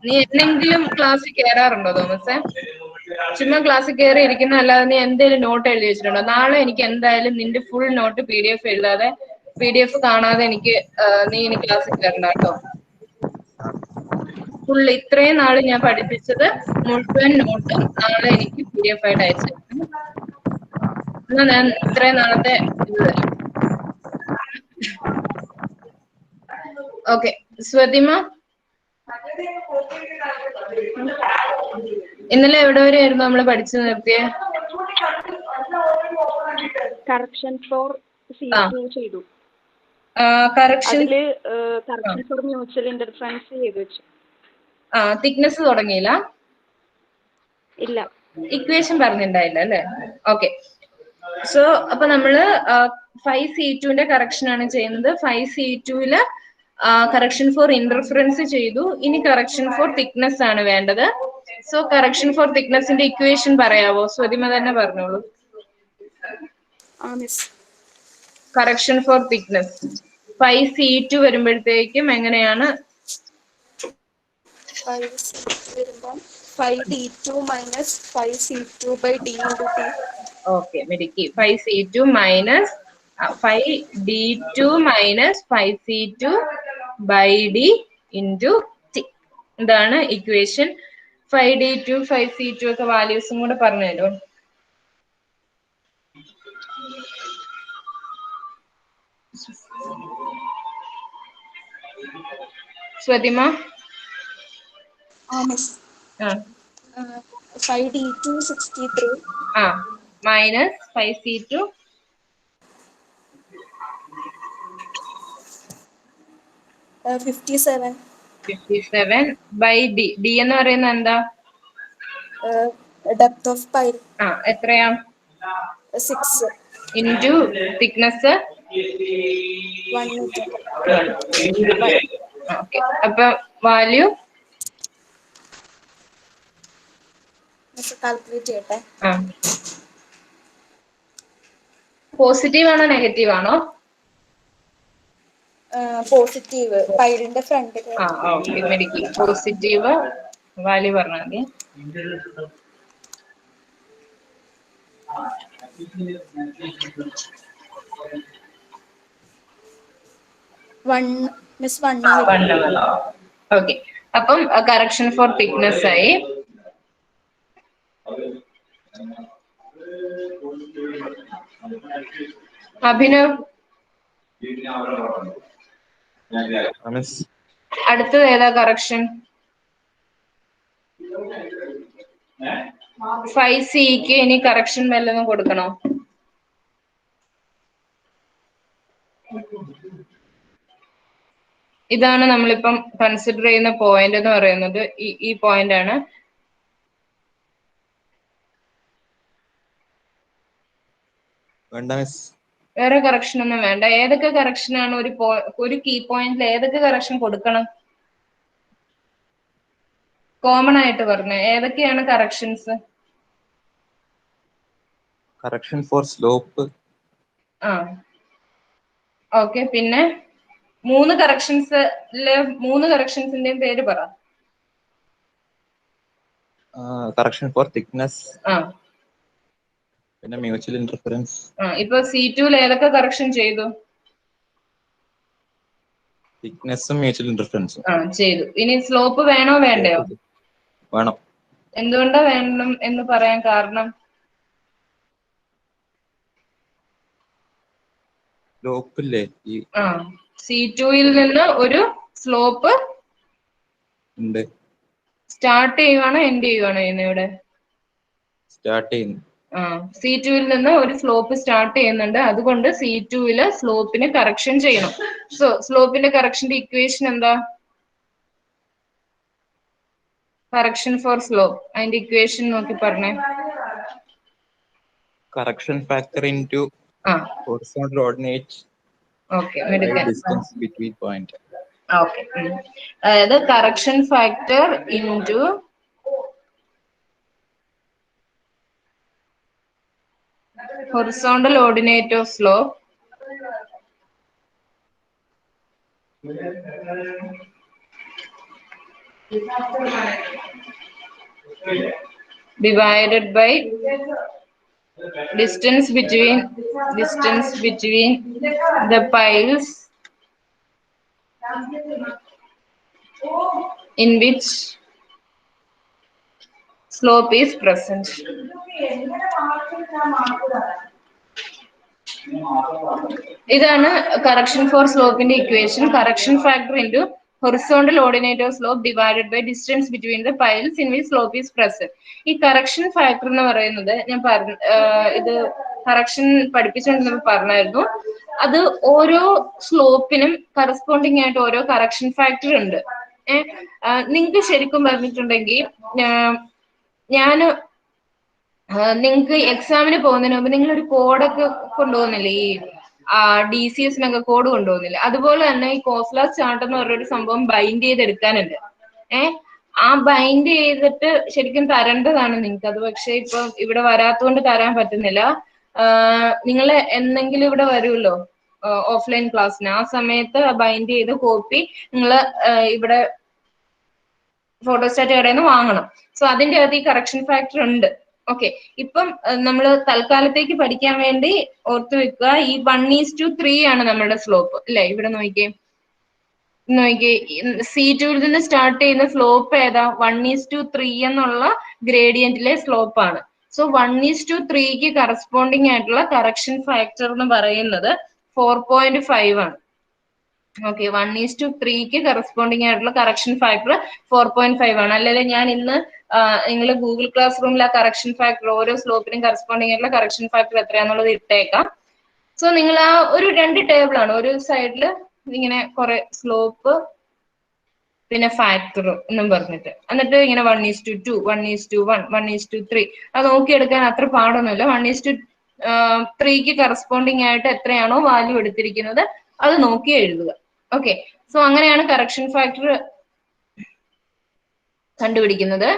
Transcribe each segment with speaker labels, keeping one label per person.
Speaker 1: നീ എന്തെങ്കിലും ക്ലാസ്സിൽ കയറാറുണ്ടോ തോമസേ? ചുമ്മാ ക്ലാസ്സിൽ കയറി ഇരിക്കുന്ന അല്ലാതെ നീ എന്തെങ്കിലും നോട്ട് എഴുതി വെച്ചിട്ടുണ്ടോ? നാളെ എനിക്ക് എന്തായാലും നിന്റെ ഫുൾ നോട്ട് PDF എഴുതാതെ PDF കാണാതെ എനിക്ക് നീ ഇനി ക്ലാസ്സിൽ കയറണ്ട കേട്ടോ. ഫുൾ ഇത്രയും നാള് ഞാൻ പഠിപ്പിച്ചത് മുഴുവൻ നോട്ടും നാളെ എനിക്ക് PDF ആയിട്ട് അയച്ചു തരണം. എന്നാ ഞാൻ ഇത്രയും നാളത്തെ ഇത് തരാം. ഓക്കെ സ്വതിമ, ഇന്നലെ എവിടെ വരെയായിരുന്നു നമ്മൾ പഠിച്ചു നിർത്തിയേ?
Speaker 2: കറക്ഷൻ ഫോർ C2 ചെയ്തു.
Speaker 1: കറക്ഷൻ
Speaker 2: ഫോർ മ്യൂച്വൽ ഇന്റർഫറൻസ് ചെയ്തു വെച്ചു.
Speaker 1: തിക്നെസ് തുടങ്ങിയില്ല?
Speaker 2: ഇല്ല.
Speaker 1: ഇക്വേഷൻ പറഞ്ഞിട്ടുണ്ടായില്ല അല്ലേ? ഓക്കെ. സോ അപ്പൊ നമ്മള് 5C2 കറക്ഷൻ ആണ് ചെയ്യുന്നത്. 5C2 കറക്ഷൻ ഫോർ ഇന്റർഫറൻസ് ചെയ്തു. ഇനി കറക്ഷൻ ഫോർ തിക്നെസ് ആണ് വേണ്ടത്. സോ കറക്ഷൻ ഫോർ തിക്നെസിന്റെ ഇക്വേഷൻ പറയാവോ? സ്വതിമ തന്നെ പറഞ്ഞോളൂ. കറക്ഷൻ ഫോർ തിക്നെസ് 5C2 വരുമ്പോഴത്തേക്കും എങ്ങനെയാണ്?
Speaker 2: 5D2 minus 5C2/D into T.
Speaker 1: Okay മെഡിക്കി. 5C2 minus 5D2 minus 5C2/D into T. ഇതാണ് ഇക്വേഷൻ. 5D2 5C2 ഒക്കെ വാല്യൂസും കൂടെ പറഞ്ഞുതരോ? സ്വതിമ?
Speaker 2: 5D2 63
Speaker 1: minus 5C2
Speaker 2: 57
Speaker 1: by D. D എന്ന് പറയുന്നത് എന്താ?
Speaker 2: Depth of pile.
Speaker 1: എത്രയാ?
Speaker 2: 6
Speaker 1: into thickness
Speaker 2: 1 meter.
Speaker 1: ഓക്കെ. അപ്പൊ വാല്യൂ
Speaker 2: കാൽക്കുലേറ്റ് ചെയ്യട്ടെ.
Speaker 1: പോസിറ്റീവ് ആണോ നെഗറ്റീവ് ആണോ?
Speaker 2: പോസിറ്റീവ്. പൈലിന്റെ ഫ്രണ്ട്.
Speaker 1: ഓക്കെ മെഡിക്കി. പോസിറ്റീവ് വാല്യൂ പറഞ്ഞാൽ മതി. ഓക്കെ. അപ്പം കറക്ഷൻ ഫോർ തിക്നെസ് ആയി. അഭിനവ്, അടുത്തത് ഏതാ കറക്ഷൻ? 5Cക്ക് ഇനി കറക്ഷൻ വല്ലതും കൊടുക്കണോ? ഇതാണ് നമ്മളിപ്പം കൺസിഡർ ചെയ്യുന്ന പോയിന്റ് എന്ന് പറയുന്നത്. ഈ പോയിന്റ് ആണ്. വേറെ കറക്ഷൻ ഒന്നും വേണ്ട. ഏതൊക്കെ കറക്ഷൻ ആണ് ഒരു കീ പോയിന്റിൽ ഏതൊക്കെ കറക്ഷൻ കൊടുക്കണം? കോമൺ ആയിട്ട് പറഞ്ഞേ, ഏതൊക്കെയാണ് corrections?
Speaker 3: Correction for slope.
Speaker 1: Okay. പിന്നെ മൂന്ന് കറക്ഷൻസിന്റെയും പേര് പറ.
Speaker 3: കറക്ഷൻ ഫോർ തിക്നെസ്, പിന്നെ മ്യൂച്വൽ ഇന്റർഫറൻസ്.
Speaker 1: ഇപ്പൊ C2 ഏതൊക്കെ കറക്ഷൻ ചെയ്തു?
Speaker 3: തിക്നെസ്സും മ്യൂച്വൽ ഇന്റർഫറൻസും
Speaker 1: ചെയ്തു. ഇനി സ്ലോപ്പ് വേണോ വേണ്ടയോ?
Speaker 3: വേണം.
Speaker 1: എന്തുകൊണ്ടാ വേണം എന്ന് പറയാൻ കാരണം?
Speaker 3: സ്ലോപ്പില്ലേ
Speaker 1: C2 നിന്ന് ഒരു സ്ലോപ്പ്
Speaker 3: ഉണ്ട്.
Speaker 1: സ്റ്റാർട്ട് ചെയ്യുവാണോ എൻഡ് ചെയ്യുവാണോ ഇവിടെ?
Speaker 3: സ്റ്റാർട്ട് ചെയ്യുന്നു.
Speaker 1: C2 നിന്ന് ഒരു സ്ലോപ്പ് സ്റ്റാർട്ട് ചെയ്യുന്നുണ്ട്. അതുകൊണ്ട് C2 സ്ലോപ്പിന് കറക്ഷൻ ചെയ്യണം. സോ സ്ലോപ്പിന്റെ കറക്ഷന്റെ ഇക്വേഷൻ എന്താ? Correction for slope. അതിന്റെ ഇക്വേഷൻ നോക്കി പറഞ്ഞേ.
Speaker 3: Correction factor into horizontal ordinate
Speaker 1: distance
Speaker 3: between point.
Speaker 1: Okay. അതായത് correction factor into horizontal ordinate of slope divided by distance between the piles in which slope is present. ഇതാണ് correction for slope in the equation. Correction factor into horizontal ordinate of slope divided by distance between the piles in which slope is present. ഈ correction factor എന്ന് പറയുന്നത് ഞാൻ ഇത് correction പഠിപ്പിച്ചുകൊണ്ടിരുന്നപ്പോൾ പറഞ്ഞായിരുന്നു. അത് ഓരോ സ്ലോപ്പിനും corresponding ആയിട്ട് ഓരോ correction factor ഉണ്ട്. നിങ്ങൾക്ക് ശരിക്കും പറഞ്ഞിട്ടുണ്ടെങ്കിൽ നിങ്ങൾക്ക് എക്സാമിന് പോകുന്നതിന് മുമ്പ് നിങ്ങളൊരു കോഡൊക്കെ കൊണ്ടുപോകുന്നില്ലേ, ഈ DCSനൊക്കെ കോഡ് കൊണ്ടുപോകുന്നില്ല, അതുപോലെ തന്നെ ഈ കോസ്ലാസ് ചാർട്ട് എന്ന് പറഞ്ഞൊരു സംഭവം ബൈൻഡ് ചെയ്തെടുക്കാനുണ്ട്. ആ ബൈൻഡ് ചെയ്തിട്ട് ശരിക്കും തരേണ്ടതാണ് നിങ്ങൾക്ക്. അത് പക്ഷെ ഇപ്പൊ ഇവിടെ വരാത്തതുകൊണ്ട് തരാൻ പറ്റുന്നില്ല. നിങ്ങൾ എന്തെങ്കിലും ഇവിടെ വരുമല്ലോ ഓഫ്ലൈൻ ക്ലാസ്സിന്, ആ സമയത്ത് ബൈൻഡ് ചെയ്ത് കോപ്പി നിങ്ങൾ ഇവിടെ ഫോട്ടോസ്റ്റാറ്റ് കടയിൽ നിന്ന് വാങ്ങണം. സോ അതിന്റെ അകത്ത് ഈ കറക്ഷൻ ഫാക്ടർ ഉണ്ട്. ഓക്കെ, ഇപ്പം നമ്മൾ തൽക്കാലത്തേക്ക് പഠിക്കാൻ വേണ്ടി ഓർത്ത് വെക്കുക, ഈ 1:3 ആണ് നമ്മുടെ സ്ലോപ്പ് അല്ലെ. ഇവിടെ നോക്കിയേ C2 നിന്ന് സ്റ്റാർട്ട് ചെയ്യുന്ന സ്ലോപ്പ് ഏതാ? 1:3 എന്നുള്ള ഗ്രേഡിയന്റിലെ സ്ലോപ്പ് ആണ്. സോ 1:3ക്ക് കറസ്പോണ്ടിങ് ആയിട്ടുള്ള കറക്ഷൻ ഫാക്ടർ എന്ന് പറയുന്നത് 4.5 ആണ്. ഓക്കെ, 1:3ക്ക് കറസ്പോണ്ടിങ് ആയിട്ടുള്ള കറക്ഷൻ ഫാക്ടർ 4.5 ആണ്. അല്ലെങ്കിൽ ഞാൻ ഇന്ന് നിങ്ങൾ ഗൂഗിൾ ക്ലാസ് റൂമിൽ ആ കറക്ഷൻ ഫാക്ടർ ഓരോ സ്ലോപ്പിനും കറസ്പോണ്ടിങ് ആയിട്ടുള്ള കറക്ഷൻ ഫാക്ടർ എത്രയാന്നുള്ളത് ഇട്ടേക്കാം. സോ നിങ്ങൾ ആ ഒരു 2 ടേബിൾ ആണ്, ഒരു സൈഡിൽ ഇങ്ങനെ കുറെ സ്ലോപ്പ് പിന്നെ ഫാക്ടർ എന്നും പറഞ്ഞിട്ട്, എന്നിട്ട് ഇങ്ങനെ 1:2, 1:1, 1:3 അത് നോക്കിയെടുക്കാൻ അത്ര പാടൊന്നുമില്ല. 1:3ക്ക് കറസ്പോണ്ടിങ് ആയിട്ട് എത്രയാണോ വാല്യൂ എടുത്തിരിക്കുന്നത് അത് നോക്കി എഴുതുക. ഓക്കെ, സോ അങ്ങനെയാണ് കറക്ഷൻ ഫാക്ടർ കണ്ടുപിടിക്കുന്നത്.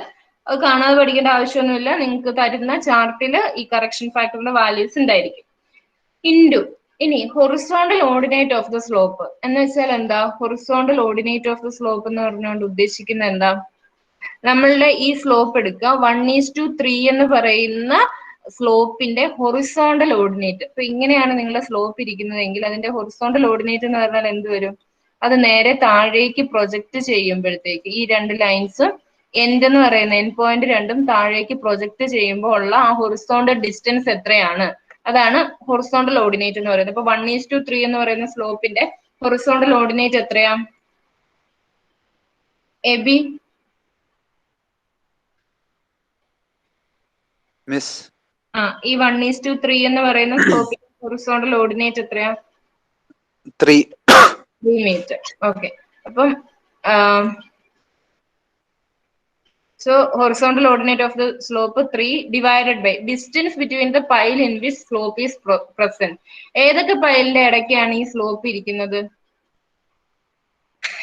Speaker 1: അത് കാണാതെ പഠിക്കേണ്ട ആവശ്യമൊന്നുമില്ല. നിങ്ങൾക്ക് തരുന്ന ചാർട്ടിൽ ഈ കറക്ഷൻ ഫാക്ടറിന്റെ വാല്യൂസ് ഉണ്ടായിരിക്കും. ഇനി horizontal ordinate of the slope എന്ന് വെച്ചാൽ എന്താ? Horizontal ordinate of the slope എന്ന് പറഞ്ഞുകൊണ്ട് ഉദ്ദേശിക്കുന്നത് എന്താ? നമ്മളുടെ ഈ സ്ലോപ്പ് എടുക്കുക, 1:3 എന്ന് പറയുന്ന സ്ലോപ്പിന്റെ ഹൊറിസോണ്ടൽ ഓർഡിനേറ്റ്. അപ്പൊ ഇങ്ങനെയാണ് നിങ്ങളുടെ സ്ലോപ്പ് ഇരിക്കുന്നതെങ്കിൽ അതിന്റെ ഹൊറിസോണ്ടൽ ഓർഡിനേറ്റ് എന്ന് പറഞ്ഞാൽ എന്ത് വരും? അത് നേരെ താഴേക്ക് പ്രൊജക്ട് ചെയ്യുമ്പോഴത്തേക്ക് ഈ 2 ലൈൻസും എൻഡ് എന്ന് പറയുന്ന എൻഡ് പോയിന്റ് രണ്ടും താഴേക്ക് പ്രൊജക്ട് ചെയ്യുമ്പോൾ ഉള്ള ആ ഹൊറിസോണ്ടൽ ഡിസ്റ്റൻസ് എത്രയാണ്? അതാണ് ഹൊറിസോണ്ടൽ ഓർഡിനേറ്റ് എന്ന് പറയുന്നത്. അപ്പൊ 1:3 എന്ന് പറയുന്ന സ്ലോപ്പിന്റെ ഹൊറിസോണ്ടൽ ഓർഡിനേറ്റ് എത്രയാ? എബി ഈ 1:3 എന്ന് പറയുന്ന സ്ലോപ്പിന്റെ ഹൊറിസോണ്ടൽ ഓർഡിനേറ്റ് എത്രയാ?
Speaker 3: 3
Speaker 1: മീറ്റർ. ഓക്കെ, അപ്പം so horizontal ordinate of the slope 3 divided by distance between the pile in which slope is present. ഏതൊക്കെ പൈലിന്റെ ഇടയ്ക്കാണ് ഈ സ്ലോപ്പ് ഇരിക്കുന്നത്?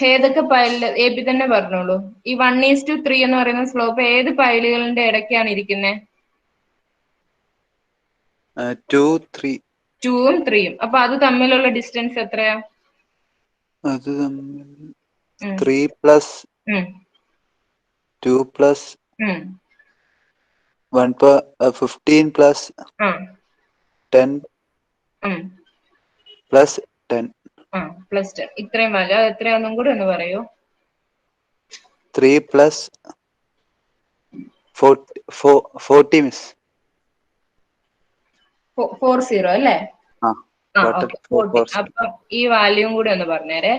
Speaker 1: ഏതൊക്കെ പൈലില്? എബി തന്നെ പറഞ്ഞോളൂ. ഈ 1:3 എന്ന് പറയുന്ന സ്ലോപ്പ് ഏത് പൈലുകളുടെ ഇടയ്ക്കാണ് ഇരിക്കുന്നത്? 2ഉം 3ഉം. അപ്പൊ അത് തമ്മിലുള്ള ഡിസ്റ്റൻസ് എത്രയാ?
Speaker 3: അത് 3 plus 2 plus 15 plus 10 plus 10
Speaker 1: plus 10. ഇത്രയും വാല്യൂ അത് എത്രയാണെന്നും കൂടെ ഒന്ന് പറയൂ.
Speaker 3: 3 പ്ലസ് 40 മിസ്
Speaker 1: 40 അല്ലേ? ഓക്കെ, 40. അപ്പൊ ഈ വാല്യൂം കൂടെ ഒന്ന് പറഞ്ഞേരെ.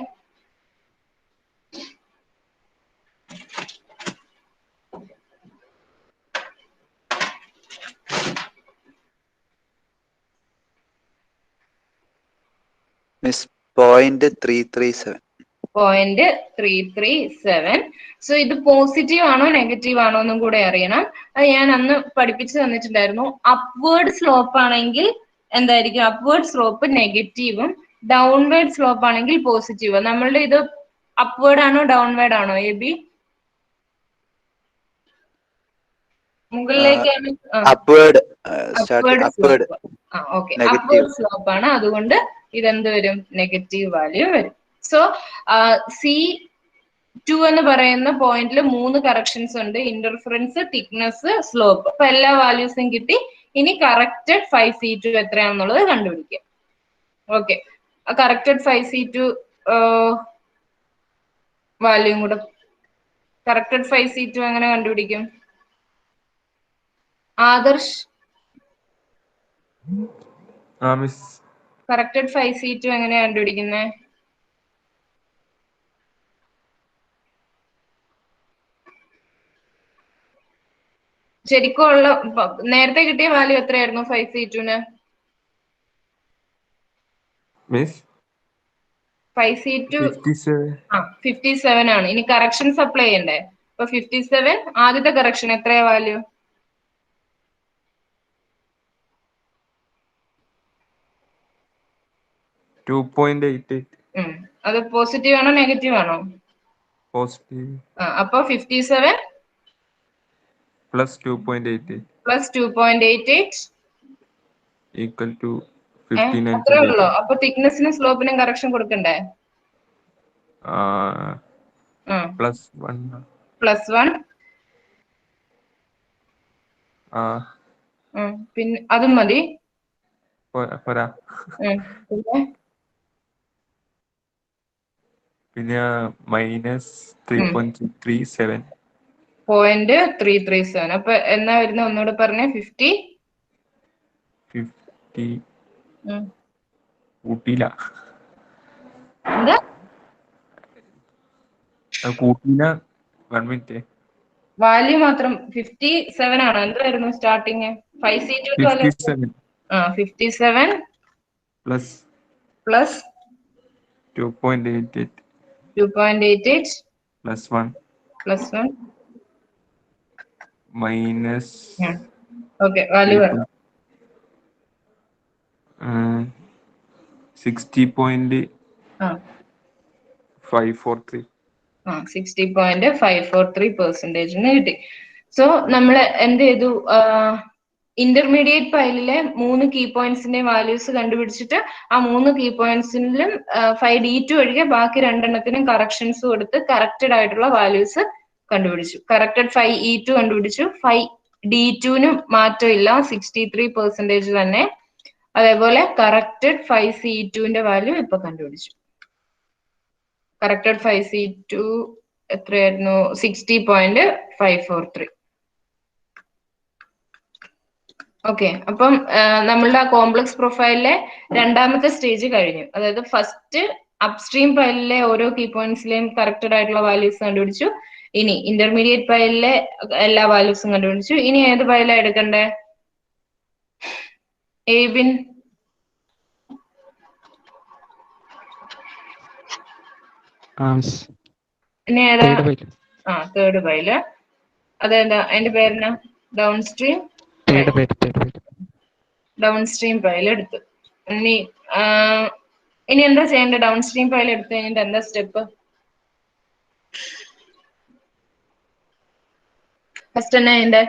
Speaker 3: മിസ് 0.337. സോ ഇത്
Speaker 1: പോസിറ്റീവ് ആണോ നെഗറ്റീവ് ആണോ എന്നും കൂടെ അറിയണം. അത് ഞാൻ അന്ന് പഠിപ്പിച്ചു തന്നിട്ടുണ്ടായിരുന്നു. അപ്വേർഡ് സ്ലോപ്പ് ആണെങ്കിൽ എന്തായിരിക്കും? അപ്വേർഡ് സ്ലോപ്പ് നെഗറ്റീവും ഡൗൺവേർഡ് സ്ലോപ്പ് ആണെങ്കിൽ പോസിറ്റീവും. നമ്മളുടെ ഇത് അപ്വേർഡ് ആണോ ഡൗൺവേർഡ് ആണോ എബി? മുകളിലേക്കാണ്
Speaker 3: അപ്വേർഡ്
Speaker 1: സ്ലോപ്പ് ആണ്. അതുകൊണ്ട് ഇതെന്ത് വരും? നെഗറ്റീവ് വാല്യൂ വരും. സോ C2 ടു എന്ന് പറയുന്ന പോയിന്റിൽ 3 കറക്ഷൻസ് ഉണ്ട്, ഇന്റർഫറൻസ്, തിക്നെസ്, സ്ലോപ്പ്. അപ്പൊ എല്ലാ വാല്യൂസും കിട്ടി. ഇനി കറക്റ്റഡ് 5C2 എത്രയാണെന്നുള്ളത് കണ്ടുപിടിക്കാം. ഓക്കെ, കറക്റ്റഡ് 5C2 വാല്യൂം കൂടെ. കറക്റ്റഡ് 5C2 എങ്ങനെ കണ്ടുപിടിക്കും? ആദർശ്, കറക്റ്റഡ് 5C2 എങ്ങനെയാ കണ്ടുപിടിക്കുന്നത്? ശരിക്കും ഉള്ള നേരത്തെ കിട്ടിയ വാല്യൂ എത്രയായിരുന്നു 5C2-ന്? 5C2 57 ആണ്. ഇനി കറക്ഷൻസ് അപ്ലൈ ചെയ്യണ്ടേ? അപ്പൊ 57 ആദ്യത്തെ കറക്ഷൻ എത്രയാ വാല്യൂ?
Speaker 4: 2.88.
Speaker 1: അത് പോസിറ്റീവ് ആണോ നെഗറ്റീവ് ആണോ?
Speaker 4: പോസിറ്റീവ്.
Speaker 1: അപ്പൊ 57
Speaker 4: പ്ലസ് 2.88
Speaker 1: പ്ലസ് 2.88
Speaker 4: ഈക്വൽ ടു
Speaker 1: അത്രേ ഉള്ളൂ. അപ്പൊ തിക്നെസിനും സ്ലോപ്പിനും കറക്ഷൻ കൊടുക്കണ്ടേ?
Speaker 4: പ്ലസ് 1
Speaker 1: പ്ലസ് 1 പിന്നെ അതും മതി.
Speaker 4: പോരാ. പിന്നെ മൈനസ് 3.337.
Speaker 1: 0.337. അപ്പൊ എന്നാ വരുന്ന ഒന്നുകൂടെ പറഞ്ഞേ? 50
Speaker 4: കൂട്ടിയില്ല.
Speaker 1: എന്താ
Speaker 4: കൂട്ടിയില്ല? 1 മിനിറ്റ്.
Speaker 1: വാല്യൂ മാത്രം 57 ആണോ? എന്തായിരുന്നു starting? 5C2 57
Speaker 4: plus
Speaker 1: plus
Speaker 4: 2.88 plus 1 minus
Speaker 1: okay value പറഞ്ഞു.
Speaker 4: 60.543.
Speaker 1: 60.543% കിട്ടി. സോ നമ്മൾ എന്ത് ചെയ്തു? ഇന്റർമീഡിയറ്റ് പൈലിലെ 3 കീ പോയിന്റ്സിന്റെ വാല്യൂസ് കണ്ടുപിടിച്ചിട്ട് ആ 3 കീ പോയിന്റ്സിലും 5D2 ഒഴികെ ബാക്കി 2 കറക്ഷൻസ് കൊടുത്ത് കറക്റ്റഡ് ആയിട്ടുള്ള വാല്യൂസ് കണ്ടുപിടിച്ചു. കറക്റ്റഡ് 5E2 കണ്ടുപിടിച്ചു. 5D2-നും മാറ്റമില്ല, 63% തന്നെ. അതേപോലെ കറക്റ്റഡ് 5C2-ന്റെ വാല്യൂ ഇപ്പൊ കണ്ടുപിടിച്ചു. കറക്റ്റഡ് 5C2 എത്രയായിരുന്നു? 60.543. ഓക്കെ, അപ്പം നമ്മളുടെ ആ കോംപ്ലക്സ് പ്രൊഫൈലിലെ രണ്ടാമത്തെ സ്റ്റേജ് കഴിഞ്ഞു. അതായത് ഫസ്റ്റ് അപ്സ്ട്രീം പൈലിലെ ഓരോ കീ പോയിന്റ്സിലെയും കറക്റ്റഡ് ആയിട്ടുള്ള വാല്യൂസ് കണ്ടുപിടിച്ചു. ഇനി ഇന്റർമീഡിയറ്റ് പൈലിലെ എല്ലാ വാല്യൂസും കണ്ടുപിടിച്ചു. ഇനി ഏത് പൈലാ എടുക്കണ്ടേ? ഏബിൻ, ഇനി ഏതാ? Third pile. അതെന്താ അതിന്റെ പേരെന്നാ? ഡൗൺ സ്ട്രീം പൈൽ എടുത്തു. ഇനി എന്താ ചെയ്യേണ്ടത്? ഡൗൺ സ്ട്രീം പൈൽ എടുത്തു കഴിഞ്ഞിട്ട് എന്താ സ്റ്റെപ്പ്? ഫസ്റ്റ് തന്നെ അതിന്റെ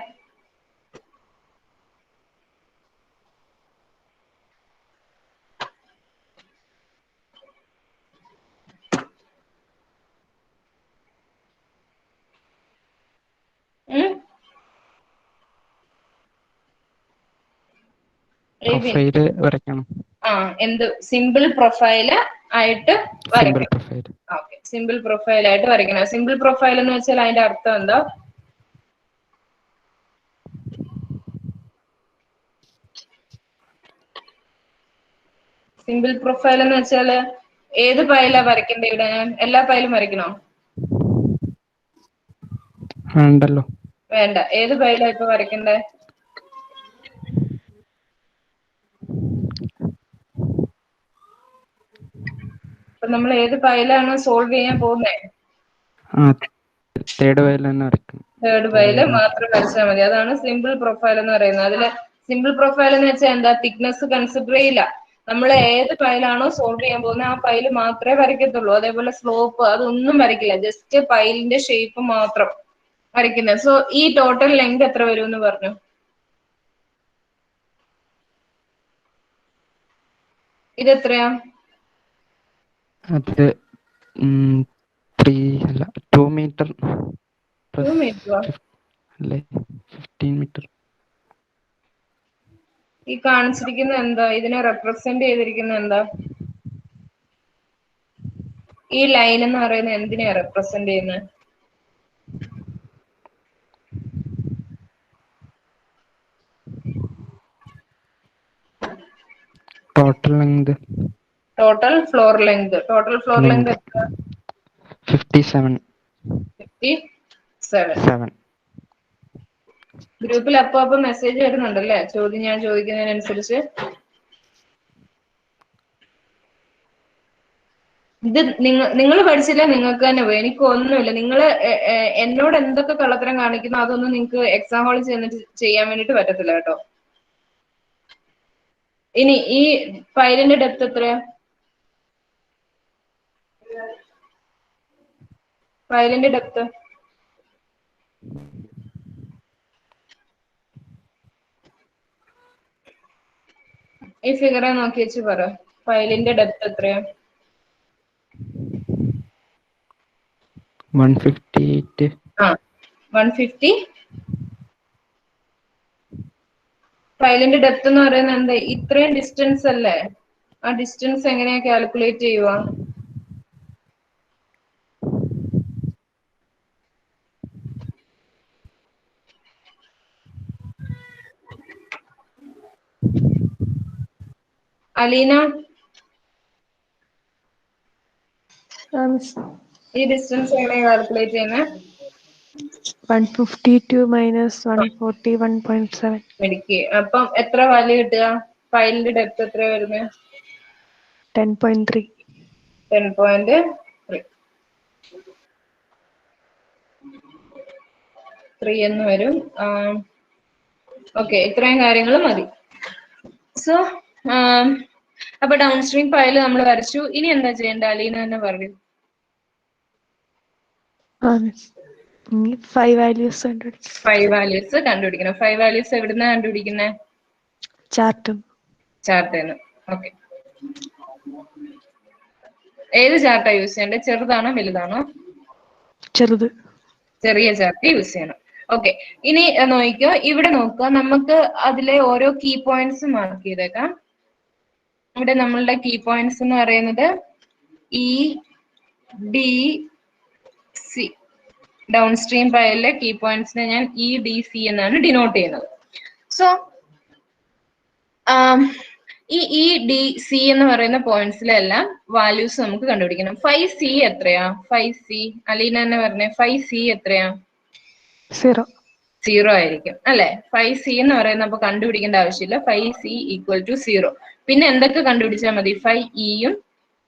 Speaker 1: എന്ത് സിമ്പിൾ പ്രൊഫൈല് ആയിട്ട് വരയ്ക്കണം. ഓക്കെ, സിമ്പിൾ പ്രൊഫൈൽ ആയിട്ട് വരയ്ക്കണം. സിമ്പിൾ പ്രൊഫൈൽ എന്ന് വെച്ചാൽ അതിന്റെ അർത്ഥം എന്താ? സിമ്പിൾ പ്രൊഫൈൽ എന്ന് വെച്ചാല് ഏത് പൈലാ വരയ്ക്കണ്ടേ? ഇവിടെ ഞാൻ എല്ലാ പൈലും വരയ്ക്കണോ? വേണ്ട. ഏത് പൈലാ ഇപ്പൊ വരയ്ക്കണ്ടേ? അപ്പൊ നമ്മൾ ഏത് പൈലാണ് സോൾവ് ചെയ്യാൻ പോകുന്നേ? തേർഡ് പൈല് മാത്രം വരച്ചാൽ മതി. അതാണ് സിമ്പിൾ പ്രൊഫൈൽ എന്ന് പറയുന്നത്. അതില് സിമ്പിൾ പ്രൊഫൈൽ എന്ന് വെച്ചാൽ എന്താ? തിക്നെസ് കൺസിഡർ ചെയ്യില്ല. നമ്മൾ ഏത് പൈലാണോ സോൾവ് ചെയ്യാൻ പോകുന്നത് ആ പൈല് മാത്രമേ വരയ്ക്കത്തുള്ളൂ. അതേപോലെ സ്ലോപ്പ് അതൊന്നും വരയ്ക്കില്ല. ജസ്റ്റ് പൈലിന്റെ ഷേപ്പ് മാത്രം വരയ്ക്കുന്നത്. സോ ഈ ടോട്ടൽ ലെങ്ത് എത്ര വരും എന്ന് പറഞ്ഞു? ഇതെത്രയാ?
Speaker 5: 2 m meter plus
Speaker 1: 2 meter.
Speaker 5: അല്ലേ 15 meter.
Speaker 1: ഈ കാണിച്ചിരിക്കുന്ന എന്താ? ഇതിനെ റെപ്രസെന്റ് ചെയ്തിരിക്കുന്ന എന്താ? ഈ ലൈൻ എന്ന് പറയുന്നത് എന്തിനെയാ റെപ്രസെന്റ് ചെയ്യുന്നത്?
Speaker 5: Total length.
Speaker 1: Total floor length. Total floor length എത്ര?
Speaker 5: 57.
Speaker 1: 57. ഗ്രൂപ്പിൽ അപ്പൊ മെസ്സേജ് വരുന്നുണ്ടല്ലേ ചോദ്യം ഞാൻ ചോദിക്കുന്നതിനനുസരിച്ച്. ഇത് നിങ്ങൾ പഠിച്ചില്ല, നിങ്ങൾക്ക് തന്നെ പോയി. എനിക്ക് ഒന്നുമില്ല. നിങ്ങൾ എന്നോട് എന്തൊക്കെ കള്ളത്തരം കാണിക്കുന്നു അതൊന്നും നിങ്ങൾക്ക് എക്സാം ഹാളിൽ ചെന്നിട്ട് ചെയ്യാൻ വേണ്ടിട്ട് പറ്റത്തില്ല കേട്ടോ. ഇനി ഈ ഫയലിന്റെ ഡെപ്ത് എത്രയാ? ഫയലിന്റെ ഡെപ്ത് ഈ ഫിഗറെ നോക്കി വെച്ച് പറ. ഫയലിന്റെ ഡെപ്ത് എത്രയാ?
Speaker 5: 158.
Speaker 1: 150. ഫയലിന്റെ ഡെപ്ത് എന്ന് പറയുന്നത് എന്താ? ഇത്രയും ഡിസ്റ്റൻസ് അല്ലേ? ആ ഡിസ്റ്റൻസ് എങ്ങനെയാ കാൽക്കുലേറ്റ് ചെയ്യുക? അലീന, ഈ ഡിസ്റ്റൻസ് എങ്ങനെയാ കാൽക്കുലേറ്റ് ചെയ്യുന്നത്?
Speaker 2: 152 minus 141.7.
Speaker 1: മെഡിക്ക്. അപ്പം എത്ര വാല്യൂ കിട്ടുക? ഫയലിന്റെ ഡെപ്ത് എത്രയാ വരുന്നത്?
Speaker 2: 10.3.
Speaker 1: 10.3 എന്ന് വരും. ഓക്കെ, ഇത്രയും കാര്യങ്ങൾ മതി. സോ അപ്പൊ ഡൗൺ സ്ട്രീം ഫയൽ നമ്മൾ വരച്ചു. ഇനി എന്താ ചെയ്യേണ്ട? അലീന തന്നെ പറയൂ.
Speaker 2: 5 values കണ്ടുപിടിക്കണം.
Speaker 1: 5 values കണ്ടുപിടിക്കണം. 5 values എവിടുന്നാ കണ്ടുപിടിക്കുന്നത്? ചാർട്ടിന്ന്. ഓക്കെ, ഏത് ചാർട്ടാ യൂസ് ചെയ്യേണ്ടത്? ചെറുതാണോ വലുതാണോ? ചെറിയ ചാർട്ട് യൂസ് ചെയ്യണം. ഓക്കെ, ഇനി നോക്കിക്കോ. ഇവിടെ നോക്കുക, നമുക്ക് അതിലെ ഓരോ കീ പോയിന്റ്സ് മാർക്ക് ചെയ്തേക്കാം. ഇവിടെ നമ്മളുടെ കീ പോയിന്റ്സ് എന്ന് പറയുന്നത് EDC. ഡൗൺ സ്ട്രീം ഫയലിലെ കീ പോയിന്റ്സിനെ ഞാൻ EDC എന്നാണ് ഡിനോട്ട് ചെയ്യുന്നത്. സോ ഈ EDC എന്ന് പറയുന്ന പോയിന്റ്സിലെല്ലാം വാല്യൂസ് നമുക്ക് കണ്ടുപിടിക്കണം. 5C എത്രയാ? 5C അലീന തന്നെ പറഞ്ഞേ. 5C എത്രയാ? 0 ആയിരിക്കും അല്ലെ? 5C എന്ന് പറയുന്ന അപ്പൊ കണ്ടുപിടിക്കേണ്ട ആവശ്യമില്ല. 5C equal to 0. പിന്നെ എന്തൊക്കെ കണ്ടുപിടിച്ചാൽ മതി? 5Eയും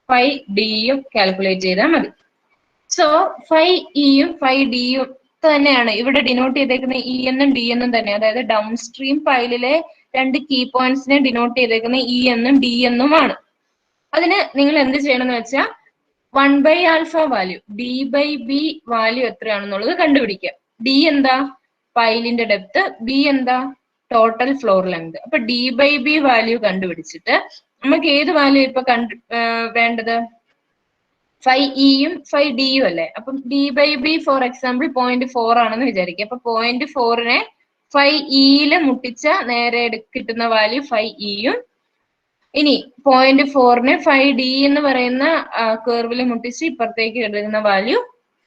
Speaker 1: 5Dയും കാൽക്കുലേറ്റ് ചെയ്താൽ മതി. സോ 5Eയും 5Dയും തന്നെയാണ് ഇവിടെ ഡിനോട്ട് ചെയ്തേക്കുന്ന E എന്നും D എന്നും തന്നെ. അതായത് ഡൗൺ സ്ട്രീം ഫയലിലെ രണ്ട് കീ പോയിന്റ്സിനെ ഡിനോട്ട് ചെയ്തേക്കുന്ന E എന്നും D എന്നുമാണ്. അതിന് നിങ്ങൾ എന്ത് ചെയ്യണം എന്ന് വെച്ചാൽ 1/α വാല്യൂ, D/B വാല്യൂ എത്രയാണെന്നുള്ളത് കണ്ടുപിടിക്കുക. D എന്താ? ഫയലിന്റെ ഡെപ്ത്. B എന്താ? Total floor length. അപ്പൊ D/B വാല്യൂ കണ്ടുപിടിച്ചിട്ട് നമുക്ക് ഏത് വാല്യൂ ഇപ്പൊ വേണ്ടത്? 5Eയും 5Dയും അല്ലേ? അപ്പം D/B ഫോർ എക്സാമ്പിൾ 0.4 ആണെന്ന് വിചാരിക്കുക. അപ്പൊ 0.4നെ 5Eയില് മുട്ടിച്ച നേരെ കിട്ടുന്ന വാല്യൂ 5Eയും, ഇനി 0.4നെ 5D എന്ന് പറയുന്ന കർവിൽ മുട്ടിച്ച് ഇപ്പുറത്തേക്ക് കിട്ടുന്ന വാല്യൂ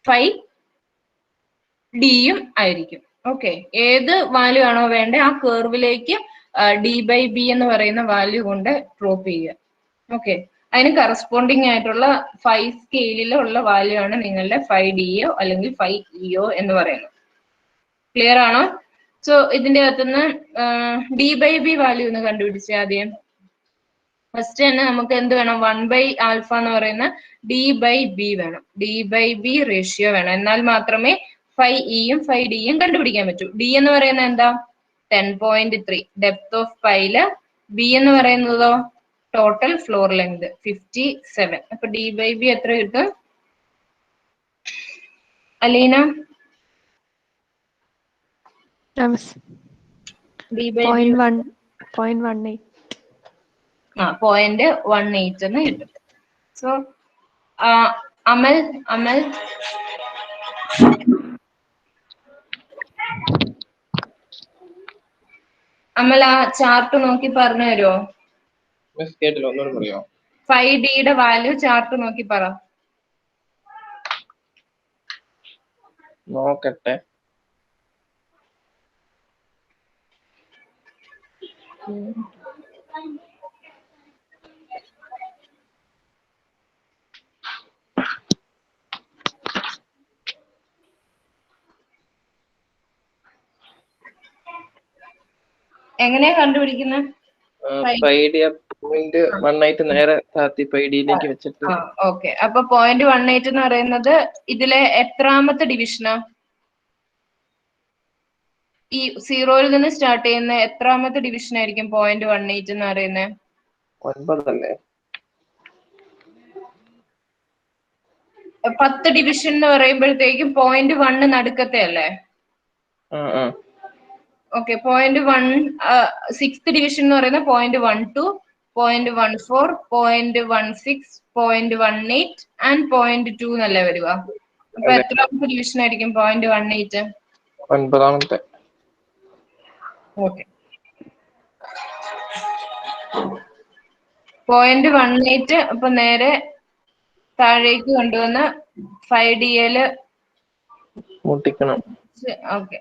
Speaker 1: 5Dയും ആയിരിക്കും. ഓക്കെ, ഏത് വാല്യൂ ആണോ വേണ്ടത് ആ കർവിലേക്ക് D/B എന്ന് പറയുന്ന വാല്യൂ കൊണ്ട് ഡ്രോപ്പ് ചെയ്യുക. ഓക്കെ, അതിന് കറസ്പോണ്ടിങ് ആയിട്ടുള്ള 5 സ്കെയിലിലുള്ള വാല്യൂ ആണ് നിങ്ങളുടെ 5Dയോ അല്ലെങ്കിൽ 5Eയോ എന്ന് പറയുന്നത്. ക്ലിയർ ആണോ? സോ ഇതിന്റെ അകത്തുനിന്ന് D/B വാല്യൂ ഒന്ന് കണ്ടുപിടിച്ചാൽ ആദ്യം. ഫസ്റ്റ് തന്നെ നമുക്ക് എന്ത് വേണം? 1/α എന്ന് പറയുന്ന D/B വേണം. D/B റേഷ്യോ വേണം. എന്നാൽ മാത്രമേ 5Eയും 5Dയും കണ്ടുപിടിക്കാൻ പറ്റൂ. D എന്ന് പറയുന്നത് എന്താ? 10.3 ഡെപ്ത് ഓഫ് ഫയല്. B എന്ന് പറയുന്നതോ ടോട്ടൽ ഫ്ലോർ ലെങ്ത് 57. അപ്പൊ D/B എത്ര കിട്ടും അലീന?
Speaker 2: .18.
Speaker 1: 0.18 എന്ന് കിട്ടും. സോ അമൽ അമൽ ആ ചാർട്ട് നോക്കി പറഞ്ഞു തരുമോ?
Speaker 6: മിസ് കേട്ടില്ല, ഒന്നുകൂടെ പറയോ?
Speaker 1: 5D വാല്യൂ ചാർട്ട് നോക്കി പറ.
Speaker 6: നോക്കട്ടെ.
Speaker 1: എങ്ങനെയാ കണ്ടുപിടിക്കുന്നത്?
Speaker 6: 5D പോയിന്റ് 1 നേരെ താത്തി 5Dയിലേക്ക് വെച്ചിട്ട്.
Speaker 1: ഓക്കെ, അപ്പൊ 0.18 എന്ന് പറയുന്നത് ഇതിലെ എത്രാമത്തെ ഡിവിഷനാ? ഈ 0-ൽ നിന്ന് സ്റ്റാർട്ട് ചെയ്യുന്ന എത്രാമത്തെ ഡിവിഷൻ ആയിരിക്കും 0.18 എന്ന് പറയുന്നത്?
Speaker 6: 9 അല്ലേ?
Speaker 1: 10 ഡിവിഷൻ എന്ന് പറയുമ്പോഴത്തേക്കും 0.1 നടുക്കത്തെ അല്ലേ? ഓക്കെ, 0.1 6th ഡിവിഷൻ എന്ന് പറയുന്നത് 0.12, 0.14, 0.16, 0.18 ആൻഡ് 0.2 എന്നല്ലേ വരിക? അപ്പൊ എത്രാമത്തെ ഡിവിഷൻ ആയിരിക്കും 0.18?
Speaker 6: 9ാമത്തെ.
Speaker 1: ഓക്കെ, 0.18 അപ്പൊ നേരെ താഴേക്ക് കൊണ്ടുവന്ന് 5D
Speaker 6: മുട്ടിക്കണം.
Speaker 1: ഓക്കെ,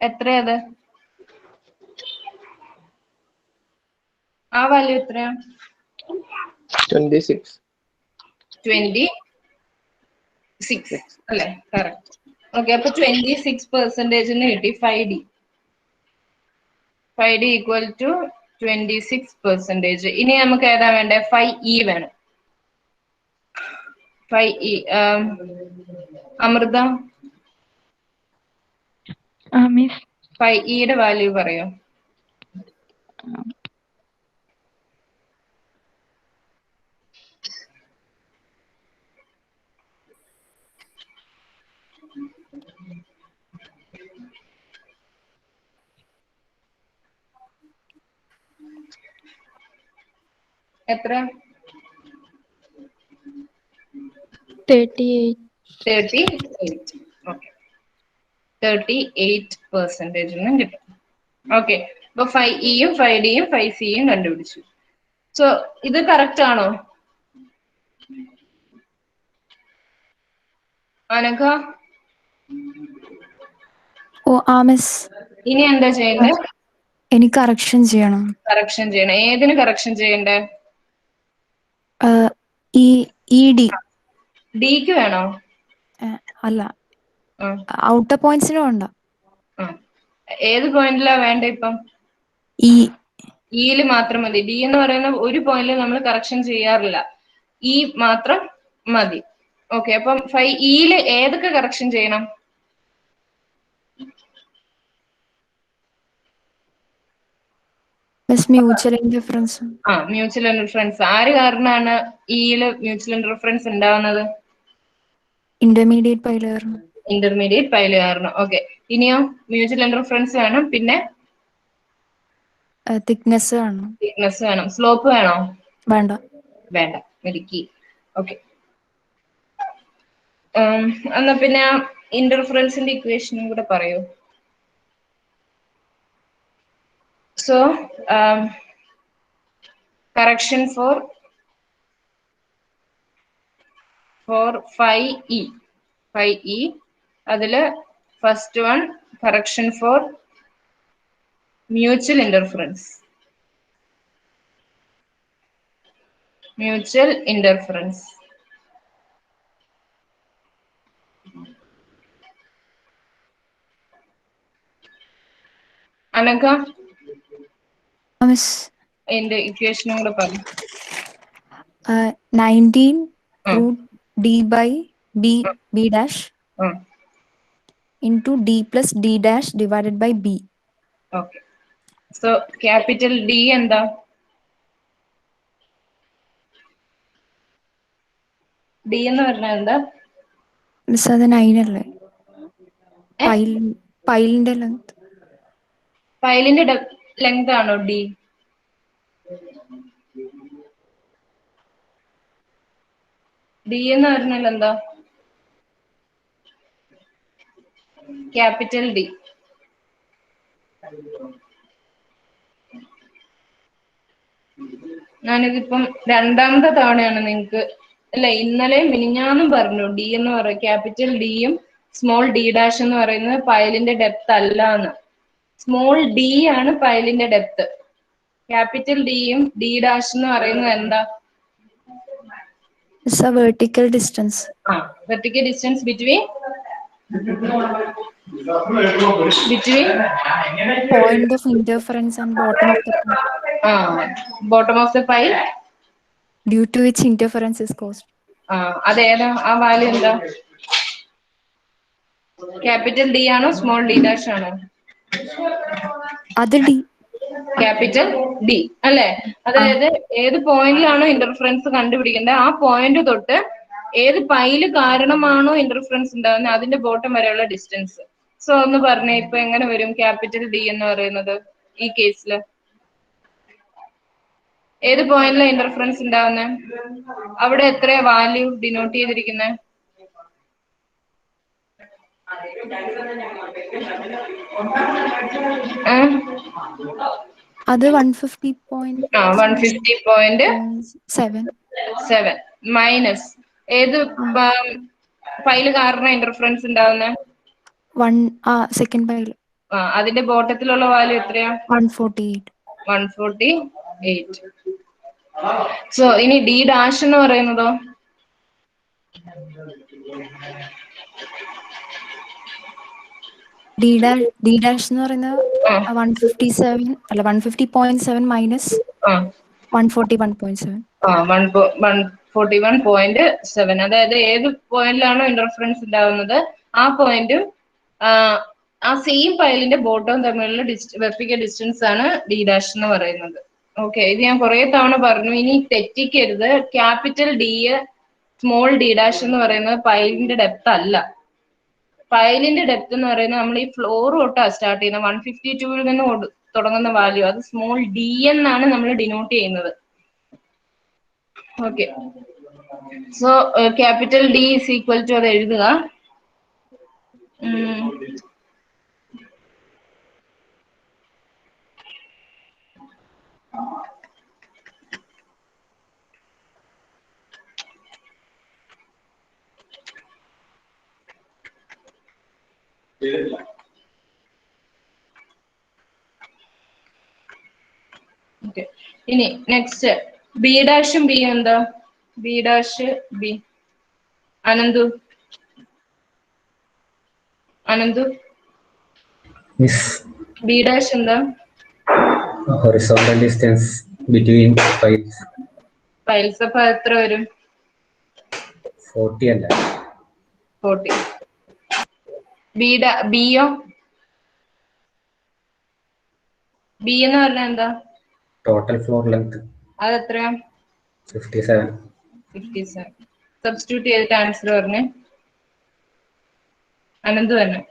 Speaker 1: എത്രയത്? ആ വാല്യൂ എത്രയാ?
Speaker 6: 26
Speaker 1: അല്ലേ? കറക്റ്റ്. ഓക്കെ, അപ്പൊ 26% കിട്ടി 5D. 5D equal to 26%. ഇനി നമുക്ക് ഏതാ വേണ്ടേ? 5E വേണം. 5E. Amrita,
Speaker 7: miss
Speaker 1: 5E value പറയോ? എത്ര?
Speaker 7: 38.
Speaker 1: ഓക്കെ, 38% കിട്ടും. ഓക്കെ, അപ്പൊ 5E-യും 5D-യും 5C-യും കണ്ടുപിടിച്ചു. സോ ഇത് കറക്റ്റ് ആണോ അനഘ?
Speaker 7: മിസ്
Speaker 1: ഇനി എന്താ ചെയ്യണ്ടേ?
Speaker 7: എനിക്ക് കറക്ഷൻ ചെയ്യണം.
Speaker 1: കറക്ഷൻ ചെയ്യണം. ഏതിന് കറക്ഷൻ ചെയ്യണ്ടേ? ഡിക്ക് വേണോ?
Speaker 7: അല്ല, ഔട്ടർ പോയിന്റ്സിനും ഉണ്ട്.
Speaker 1: ഏത് പോയിന്റിലാ വേണ്ട ഇപ്പം? ഇയില് മാത്രം മതി. ഡി എന്ന് പറയുന്ന ഒരു പോയിന്റിൽ നമ്മൾ കറക്ഷൻ ചെയ്യാറില്ല, ഇ മാത്രം മതി. ഓക്കെ, അപ്പം 5E-ല് ഏതൊക്കെ കറക്ഷൻ ചെയ്യണം?
Speaker 7: Mutual interference.
Speaker 1: Mutual interference. ആര് കാരണമാണ് ഇയില് മ്യൂച്വൽ ഇന്റർഫറൻസ് ഉണ്ടാവുന്നത്?
Speaker 7: ഇന്റർമീഡിയറ്റ് പൈല് കാരണം.
Speaker 1: ഇന്റർമീഡിയറ്റ് പൈല് കാരണം. ഓക്കെ, ഇനിയോ? മ്യൂച്വൽ ഇന്റർഫറൻസ് വേണം, പിന്നെ
Speaker 7: തിക്നെസ് വേണം.
Speaker 1: തിക്നെസ് വേണം. സ്ലോപ്പ് വേണോ?
Speaker 7: വേണ്ട.
Speaker 1: വേണ്ട, മെടുക്കി. ഓക്കെ, എന്നാ പിന്നെ ഇന്റർഫറൻസിന്റെ ഇക്വേഷനും കൂടെ പറയൂ. So correction four 5E. അതില് first one correction four mutual interference. Anagha, എന്റെ ഇക്വേഷനും കൂടെ പറഞ്ഞു.
Speaker 7: 19 root D by B dash into D plus D dash divided by B.
Speaker 1: Okay. So capital D എന്താ? D എന്ന് പറഞ്ഞാൽ എന്താ?
Speaker 7: മിസ് അത് 9 അല്ലേ? പൈലിന്റെ ലെങ്ത്.
Speaker 1: പൈലിന്റെ ലെങ്ത് ആണോ D? ഡി എന്ന് പറഞ്ഞാൽ എന്താ? Capital D. ഞാനിതിപ്പം രണ്ടാമത്തെ തവണയാണ് നിങ്ങൾക്ക് അല്ല, ഇന്നലെ മിനിഞ്ഞാന്നും പറഞ്ഞു ഡി എന്ന് പറയും ക്യാപിറ്റൽ ഡിയും സ്മോൾ ഡി ഡാഷ് എന്ന് പറയുന്നത് പൈലിന്റെ ഡെപ്ത് അല്ല എന്ന്. സ്മോൾ ഡി ആണ് പൈലിന്റെ ഡെപ്ത്. ക്യാപിറ്റൽ ഡിയും ഡി ഡാഷ് എന്ന് പറയുന്നത് എന്താ?
Speaker 7: It's a vertical distance.
Speaker 1: Vertical distance between
Speaker 7: Point of interference and bottom of the pile,
Speaker 1: bottom of the pile,
Speaker 7: due to which interference is caused.
Speaker 1: അതേതാ ആ value എന്താ? Capital D ആണോ small D dash ആണോ?
Speaker 7: അത് D.
Speaker 1: Capital D അല്ലെ? അതായത് ഏത് പോയിന്റിലാണോ interference കണ്ടുപിടിക്കേണ്ടത് ആ പോയിന്റ് തൊട്ട് ഏത് പൈല് കാരണമാണോ ഇന്റർഫറൻസ് ഉണ്ടാകുന്നത് അതിന്റെ ബോട്ടം വരെയുള്ള ഡിസ്റ്റൻസ്. സോ ഒന്ന് പറഞ്ഞേ, ഇപ്പൊ എങ്ങനെ വരും ക്യാപിറ്റൽ ഡി എന്ന് പറയുന്നത് ഈ കേസില്? ഏത് പോയിന്റിലാണ് ഇന്റർഫറൻസ് ഉണ്ടാവുന്നത്? അവിടെ എത്രയാ വാല്യൂ ഡിനോട്ട് ചെയ്തിരിക്കുന്നത്?
Speaker 7: അത്
Speaker 1: 150.7 മൈനസ് ഏത് പൈല് കാരണം ഇന്റർഫറൻസ് ഉണ്ടാവുന്നത്?
Speaker 7: Second pile.
Speaker 1: അതിന്റെ ബോട്ടത്തിലുള്ള വാല്യൂ എത്രയാ? 148. സോ ഇനി ഡി ഡാഷ് എന്ന് പറയുന്നതോ?
Speaker 7: ഡി ഡാഷ് എന്ന് പറയുന്നത് 150.7 മൈനസ് 141.7.
Speaker 1: 141.7. അതായത് ഏത് പോയിന്റിലാണോ ഇന്റർഫറൻസ് ഉണ്ടാവുന്നത് ആ പോയിന്റും ആ സെയിം പൈലിന്റെ ബോട്ടവും തമ്മിലുള്ള വെർട്ടിക്കൽ ഡിസ്റ്റൻസ് ആണ് ഡി ഡാഷ് എന്ന് പറയുന്നത്. ഓക്കെ, ഇത് ഞാൻ കുറെ തവണ പറഞ്ഞു, ഇനി തെറ്റിക്കരുത്. Capital D small D dash എന്ന് പറയുന്നത് പൈലിന്റെ ഡെപ്ത് അല്ല. പൈലിന്റെ ഡെപ്ത് എന്ന് പറയുന്നത് നമ്മൾ ഈ ഫ്ലോർ തൊട്ടാ സ്റ്റാർട്ട് ചെയ്യുന്നത്. 152 നിന്ന് തുടങ്ങുന്ന വാല്യൂ അത് സ്മോൾ ഡി എന്നാണ് നമ്മൾ ഡിനോട്ട് ചെയ്യുന്നത്. Okay, so capital D is equal to അത് എഴുതുക. ഇനി നെക്സ്റ്റ് ബി ഡാഷും ബി എന്താ? B dash B Ananthu B dash എന്താ?
Speaker 8: Horizontal distance between piles.
Speaker 1: Piles അപ്പൊ എത്ര വരും?
Speaker 8: 40 അല്ല
Speaker 1: 40. ബിയോ? ബി എന്ന് പറഞ്ഞാൽ എന്താ?
Speaker 8: Total floor length.
Speaker 1: അത് എത്രയാ?
Speaker 8: 57.
Speaker 1: സബ്സ്റ്റിറ്റ്യൂട്ട് ചെയ്തിട്ട് ആൻസർ പറഞ്ഞേ. അനന്ത് തന്നെ.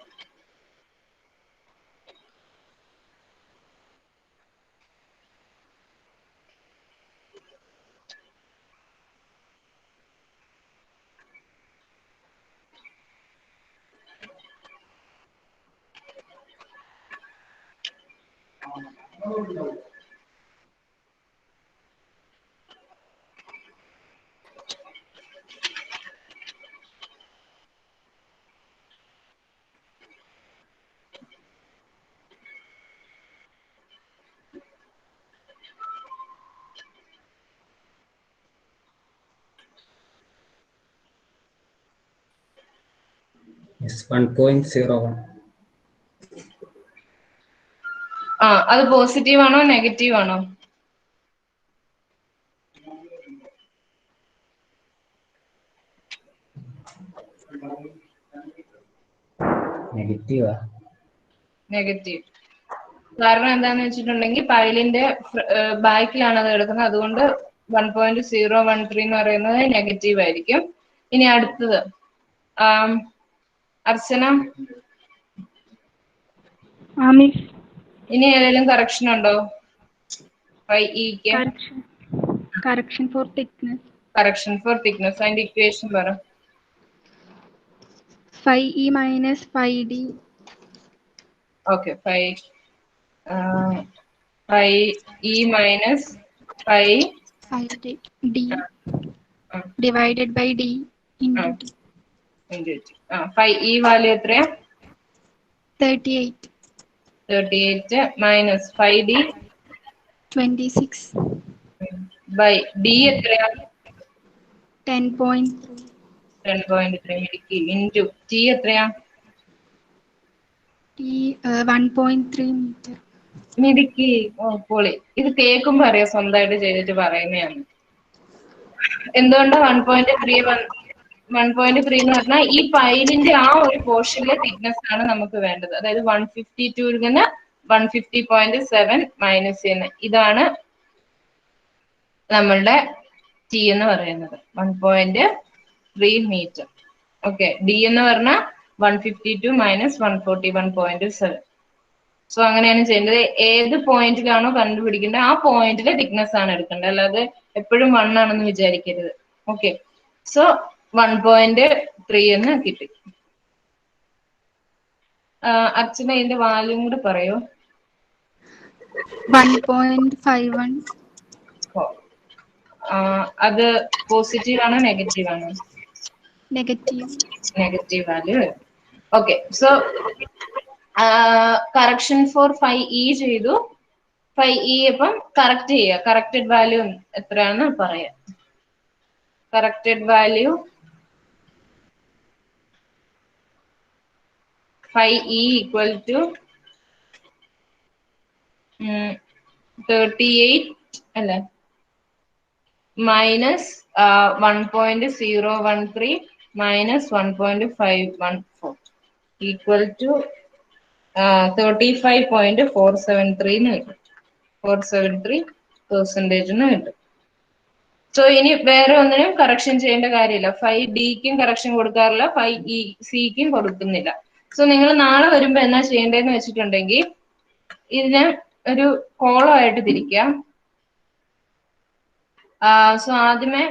Speaker 8: It's 1.01.
Speaker 1: അത് പോസിറ്റീവ് ആണോ നെഗറ്റീവ് ആണോ? നെഗറ്റീവ്. കാരണം എന്താന്ന് വെച്ചിട്ടുണ്ടെങ്കിൽ പൈലിന്റെ ബാക്കിലാണ് അത് കിടക്കുന്നത്, അതുകൊണ്ട് 1.013 എന്ന് പറയുന്നത് നെഗറ്റീവ് ആയിരിക്കും. ഇനി അടുത്തത് അർച്ചന, ഇനി ഏതെങ്കിലും കറക്ഷൻ ഉണ്ടോ?
Speaker 9: Correction for thickness.
Speaker 1: Correction four thickness. അതിന്റെ ഇക്വേഷൻ പറ.
Speaker 9: 5e minus 5d.
Speaker 1: Okay, 5e minus
Speaker 9: 5d divided by d into t.
Speaker 1: 5e value എത്രയാ?
Speaker 9: 38
Speaker 1: minus 5d
Speaker 9: 26
Speaker 1: by d എത്രയാ?
Speaker 9: 10.3
Speaker 1: 10.3 into t എത്രയാ?
Speaker 9: t 1.3 meter.
Speaker 1: മിടുക്കി. ഓ പൊളി. ഇത് കേൾക്കുമ്പോ അറിയാം സ്വന്തമായിട്ട് ചെയ്തിട്ട് പറയുന്നതാണ്. എന്തുകൊണ്ടാ 1.3 എന്ന് പറഞ്ഞാൽ ഈ പൈലിന്റെ ആ ഒരു പോർഷനിലെ തിക്നെസ് ആണ് നമുക്ക് വേണ്ടത്. അതായത് 152 നിന്ന് 150.7 മൈനസ് ചെയ്യുന്നത്. ഇതാണ് നമ്മളുടെ ടി എന്ന് പറയുന്നത് 1.3 മീറ്റർ. ഓക്കെ, ഡി എന്ന് പറഞ്ഞാൽ 152 മൈനസ് 141.7. സോ അങ്ങനെയാണ് ചെയ്യേണ്ടത്. ഏത് പോയിന്റിലാണോ കണ്ടുപിടിക്കേണ്ടത് ആ പോയിന്റിലെ തിക്നെസ് ആണ് എടുക്കേണ്ടത്, അല്ലാതെ എപ്പോഴും 1 ആണെന്ന് വിചാരിക്കരുത്. ഓക്കെ, സോ 1.3 എന്ന് കിട്ടി. അർച്ചന ഇതിന്റെ വാല്യൂം കൂടെ പറയൂ.
Speaker 9: 1.51.
Speaker 1: അത് പോസിറ്റീവ് ആണോ നെഗറ്റീവ് ആണോ?
Speaker 9: Negative
Speaker 1: value. Okay, so correction four 5e ചെയ്തു. 5e അപ്പം കറക്റ്റ് ചെയ്യുക. കറക്റ്റഡ് വാല്യൂ എത്രയാണെന്ന് പറയാം. Corrected value 5e equal to 38 അല്ലേ, മൈനസ് 1.013 മൈനസ് 1.514 ഈക്വൽ ടു 35.473 എന്ന് കിട്ടും. 473% എന്ന് കിട്ടും. സോ ഇനി വേറെ ഒന്നിനും കറക്ഷൻ ചെയ്യേണ്ട കാര്യമില്ല. 5ഡിക്കും കറക്ഷൻ കൊടുക്കാറില്ല, 5സിക്കും കൊടുക്കുന്നില്ല. സോ നിങ്ങൾ നാളെ വരുമ്പോ എന്നാ ചെയ്യേണ്ടതെന്ന് വെച്ചിട്ടുണ്ടെങ്കിൽ ഇതിനെ ഒരു കോളം ആയിട്ട് തിരിക്കാം. സോ ആദ്യമേ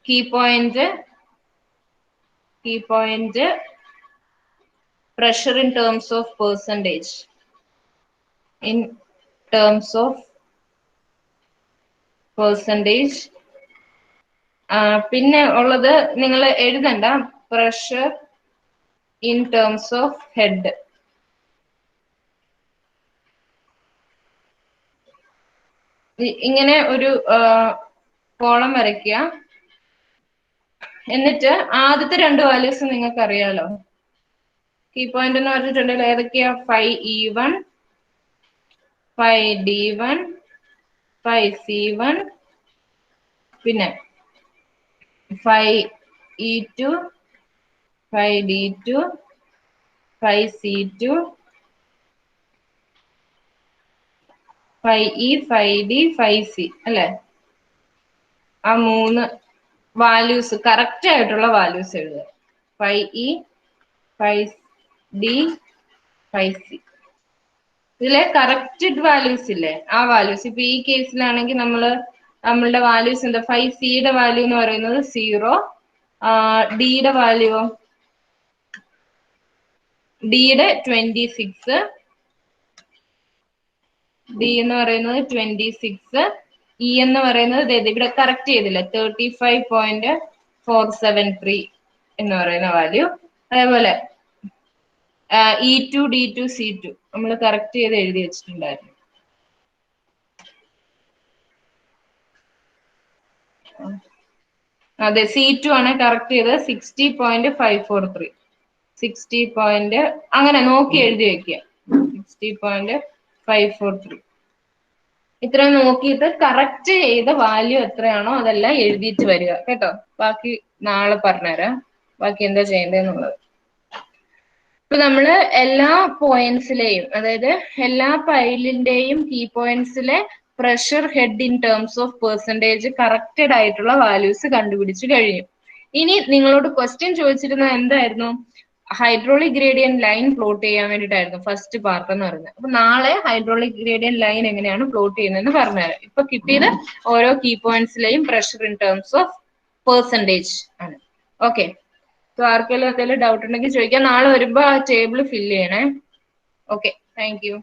Speaker 1: key point pressure in terms of percentage. In terms of percentage. പിന്നെ ഉള്ളത് നിങ്ങൾ എഴുതണ്ട, pressure in terms of head. ഇങ്ങനെ ഒരു കോളം വരയ്ക്കുക. എന്നിട്ട് ആദ്യത്തെ രണ്ട് വാല്യൂസ് നിങ്ങൾക്ക് അറിയാലോ. കീ പോയിന്റ് എന്ന് പറഞ്ഞിട്ടുണ്ടെങ്കിൽ ഏതൊക്കെയാ? 5e1, 5d1, 5c1, പിന്നെ 5e2, 5d2, 5c2, 5e, 5d, 5c അല്ലെ? ആ മൂന്ന് വാല്യൂസ് കറക്റ്റ് ആയിട്ടുള്ള വാല്യൂസ് എഴുതുക. 5e, 5d, 5c. ഇതിലെ കറക്റ്റഡ് വാല്യൂസ് ഇല്ലേ, ആ വാല്യൂസ്. ഇപ്പൊ ഈ കേസിലാണെങ്കിൽ നമ്മളുടെ വാല്യൂസ് എന്താ? 5cയുടെ വാല്യൂ എന്ന് പറയുന്നത് 0. ഡിയുടെ വാല്യൂവോ? ഡിയുടെ 26, ഡി എന്ന് പറയുന്നത് 26, ഇ എന്ന് പറയുന്നത് ഇവിടെ കറക്റ്റ് ചെയ്തില്ല, 35.473 എന്ന് പറയുന്ന വാല്യൂ. അതേപോലെ E2, D2, C2 നമ്മൾ കറക്റ്റ് ചെയ്ത് എഴുതി വെച്ചിട്ടുണ്ടായിരുന്നു. അതെ, C2 ആണ് കറക്റ്റ് ചെയ്തത് 60.543. 60 അങ്ങനെ നോക്കി എഴുതി വെക്കുക. 60.543 ഇത്ര നോക്കിയിട്ട് കറക്റ്റ് ചെയ്ത വാല്യൂ എത്രയാണോ അതെല്ലാം എഴുതിയിട്ട് വരിക കേട്ടോ. ബാക്കി നാളെ പറഞ്ഞുതരാം ബാക്കി എന്താ ചെയ്യേണ്ടതെന്നുള്ളത്. ഇപ്പൊ നമ്മള് എല്ലാ പോയിന്റ്സിലെയും, അതായത് എല്ലാ പൈലിന്റെയും കീ പോയിന്റ്സിലെ pressure head in terms of percentage corrected ആയിട്ടുള്ള വാല്യൂസ് കണ്ടുപിടിച്ചു കഴിഞ്ഞു. ഇനി നിങ്ങളോട് ക്വസ്റ്റ്യൻ ചോദിച്ചിരുന്നത് എന്തായിരുന്നു? ഹൈഡ്രോളിക് ഗ്രേഡിയന്റ് ലൈൻ പ്ലോട്ട് ചെയ്യാൻ വേണ്ടിയിട്ടായിരുന്നു ഫസ്റ്റ് പാർട്ട് എന്ന് പറയുന്നത്. അപ്പൊ നാളെ ഹൈഡ്രോളിക് ഗ്രേഡിയന്റ് ലൈൻ എങ്ങനെയാണ് പ്ലോട്ട് ചെയ്യുന്നതെന്ന് പറഞ്ഞുതരാം. ഇപ്പൊ കിട്ടിയത് ഓരോ കീ പോയിന്റ്സിലെയും pressure in terms of percentage ആണ്. ഓക്കെ, സോ ആർക്കെങ്കിലും എന്തെങ്കിലും ഡൗട്ട് ഉണ്ടെങ്കിൽ ചോദിക്കാം. നാളെ വരുമ്പോ ആ ടേബിൾ ഫില്ല് ചെയ്യണേ. Okay, thank U.